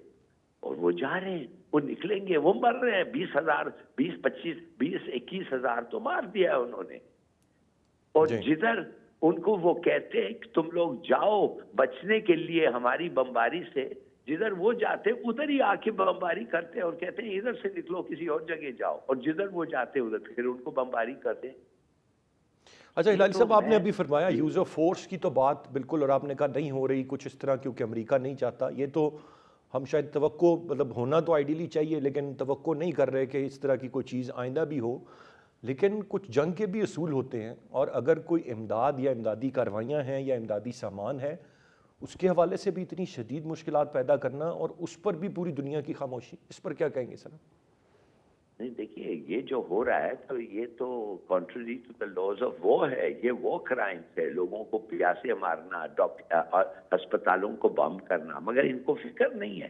اور وہ جا رہے ہیں, وہ نکلیں گے, وہ مر رہے ہیں. 21 ہزار تو مار دیا ہے انہوں نے. اور جدھر ان کو وہ کہتے ہیں کہ تم لوگ جاؤ بچنے کے لیے ہماری بمباری سے, جدھر وہ جاتے ادھر ہی آ کے بمباری کرتے اور کہتے ہیں ادھر سے نکلو کسی اور جگہ جاؤ, اور جدھر وہ جاتے ادھر پھر ان کو بمباری کرتے. اچھا ہلالی صاحب, آپ نے ابھی فرمایا یوز آف فورس کی تو بات بالکل, اور آپ نے کہا نہیں ہو رہی کچھ اس طرح کیونکہ امریکہ نہیں چاہتا. یہ تو ہم شاید توقع, مطلب ہونا تو آئیڈیلی چاہیے لیکن توقع نہیں کر رہے کہ اس طرح کی کوئی چیز آئندہ بھی ہو. لیکن کچھ جنگ کے بھی اصول ہوتے ہیں, اور اگر کوئی امداد یا امدادی کارروائیاں ہیں یا امدادی سامان ہے, اس کے حوالے سے بھی اتنی شدید مشکلات پیدا کرنا اور اس پر بھی پوری دنیا کی خاموشی, اس پر کیا کہیں گے سر؟ نہیں دیکھیے, یہ جو ہو رہا ہے تو یہ تو country to the laws of war ہے. یہ وہ کرائمس ہے, لوگوں کو پیاسے مارنا, ہسپتالوں کو بم کرنا, مگر ان کو فکر نہیں ہے.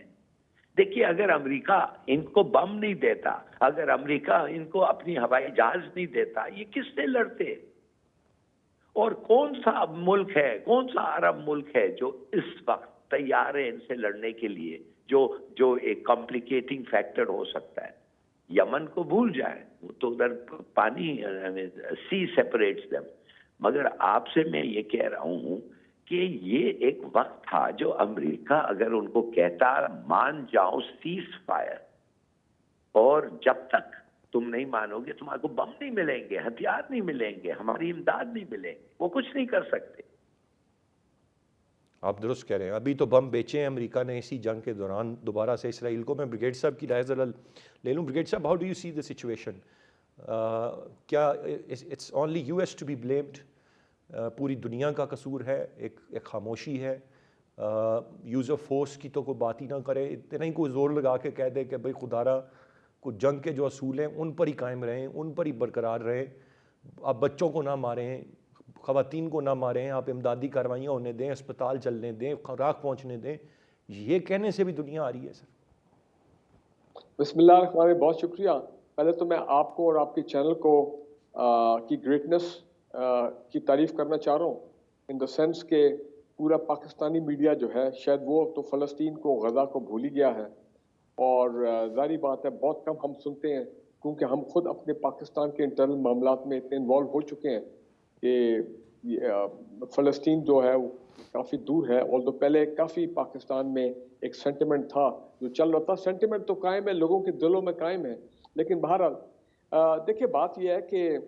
دیکھیے اگر امریکہ ان کو بم نہیں دیتا, اگر امریکہ ان کو اپنی ہوائی جہاز نہیں دیتا, یہ کس سے لڑتے؟ اور کون سا ملک ہے, کون سا عرب ملک ہے جو اس وقت تیار ہے ان سے لڑنے کے لیے, جو ایک کمپلیکیٹنگ فیکٹر ہو سکتا ہے؟ یمن کو بھول جائے, وہ تو ادھر پانی, سی سیپریٹس دیم. مگر آپ سے میں یہ کہہ رہا ہوں کہ یہ ایک وقت تھا جو امریکہ اگر ان کو کہتا مان جاؤ سیز فائر, اور جب تک تم نہیں مانو گے تمہارے کو بم نہیں ملیں گے, ہتھیار نہیں ملیں گے, ہماری امداد نہیں ملیں گے, وہ کچھ نہیں کر سکتے. آپ درست کہہ رہے ہیں, ابھی تو بم بیچے ہیں امریکہ نے اسی جنگ کے دوران دوبارہ سے اسرائیل کو. میں بریگیڈ صاحب کی رائے ذرا لے لوں. بریگیڈ صاحب, how do you see the situation? کیا it's only U S to be blamed? پوری دنیا کا قصور ہے, ایک خاموشی ہے, یوز آف فورس کی تو کوئی بات ہی نہ کرے, اتنا ہی کوئی زور لگا کے کہہ دے کہ بھائی خدا را کو جنگ کے جو اصول ہیں ان پر ہی قائم رہیں, ان پر ہی برقرار رہیں, آپ بچوں کو نہ ماریں, خواتین کو نہ ماریں, آپ امدادی کارروائیاں ہونے دیں, اسپتال چلنے دیں, خوراک پہنچنے دیں, یہ کہنے سے بھی دنیا آ رہی ہے سر. بسم اللہ الرحمن الرحیم, بہت شکریہ. پہلے تو میں آپ کو اور آپ کے چینل کو کی گریٹنس کی تعریف کرنا چاہ رہا ہوں, ان دا سینس کہ پورا پاکستانی میڈیا جو ہے شاید وہ تو فلسطین کو, غزہ کو بھول ہی گیا ہے, اور ظاہری بات ہے بہت کم ہم سنتے ہیں کیونکہ ہم خود اپنے پاکستان کے انٹرنل معاملات میں اتنے انوالو ہو چکے ہیں کہ فلسطین جو ہے وہ کافی دور ہے. اور تو پہلے کافی پاکستان میں ایک سینٹیمنٹ تھا جو چل رہا تھا, سینٹیمنٹ تو قائم ہے, لوگوں کے دلوں میں قائم ہے. لیکن بہرحال دیکھیے بات یہ ہے کہ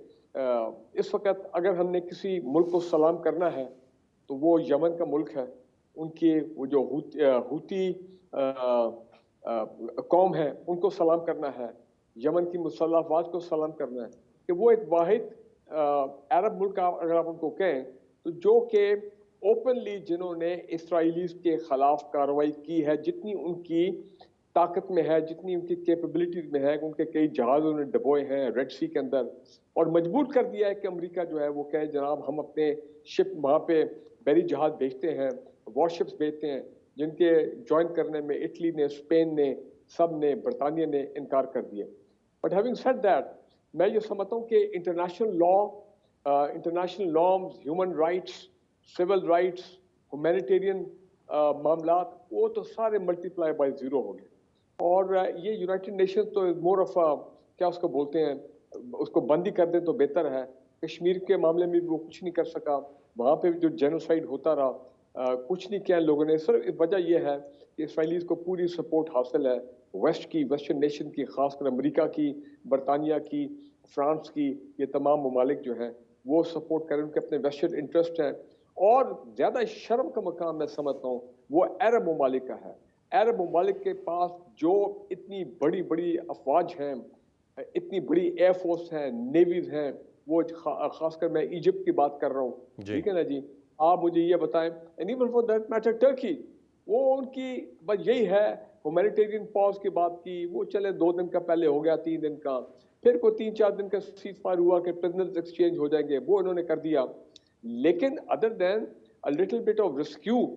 اس وقت اگر ہم نے کسی ملک کو سلام کرنا ہے تو وہ یمن کا ملک ہے. ان کی وہ جو ہوتی قوم ہے ان کو سلام کرنا ہے, یمن کی مسلح افواج کو سلام کرنا ہے کہ وہ ایک واحد عرب ملک اگر آپ ان کو کہیں تو جو کہ اوپنلی جنہوں نے اسرائیلیز کے خلاف کارروائی کی ہے, جتنی ان کی طاقت میں ہے, جتنی ان کی کیپیبلٹیز میں ہے, ان کے کئی جہاز انہوں نے ڈبوئے ہیں ریڈ سی کے اندر, اور مجبور کر دیا ہے کہ امریکہ جو ہے وہ کہے جناب ہم اپنے شپ وہاں پہ بحری جہاز بھیجتے ہیں, وار شپس بھیجتے ہیں, جن کے جوائن کرنے میں اٹلی نے, اسپین نے, سب نے, برطانیہ نے انکار کر دیا. بٹ ہیونگ سیڈ دیٹ, میں یہ سمجھتا ہوں کہ international law, international norms, human rights, civil rights, humanitarian معاملات, وہ تو سارے ملٹی پلائی بائی زیرو ہو گئے. اور یہ یونائٹڈ نیشن تو مور آف کیا اس کو بولتے ہیں, اس کو بند ہی کر دیں تو بہتر ہے. کشمیر کے معاملے میں بھی وہ کچھ نہیں کر سکا, وہاں پہ جو جینوسائیڈ ہوتا رہا کچھ نہیں کیا لوگوں نے. صرف وجہ یہ ہے کہ اسرائیلیز کو پوری سپورٹ حاصل ہے ویسٹ کی, ویسٹرن نیشن کی, خاص کر امریکہ کی, برطانیہ کی, فرانس کی, یہ تمام ممالک جو ہیں وہ سپورٹ کریں, ان کے اپنے ویسٹرن انٹرسٹ ہیں. اور زیادہ شرم کا مقام میں سمجھتا ہوں وہ عرب ممالک کا ہے. عرب ممالک کے پاس جو اتنی بڑی بڑی افواج ہیں, اتنی بڑی ایئر فورس ہیں, نیویز ہیں, وہ خاص کر میں ایجپٹ کی بات کر رہا ہوں, ٹھیک ہے نا جی. آپ مجھے یہ بتائیں, and even for that matter Turkey, وہ ان کی بس یہی ہے, ہیومینیٹیرین پاز کی بات کی, وہ چلے 2 دن کا پہلے ہو گیا, 3 دن کا, پھر کوئی 3-4 دن کا سیز فائر ہوا کہ پرزنرز ایکسچینج ہو جائیں گے, وہ انہوں نے کر دیا. لیکن other than a little bit of rescue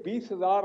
20,000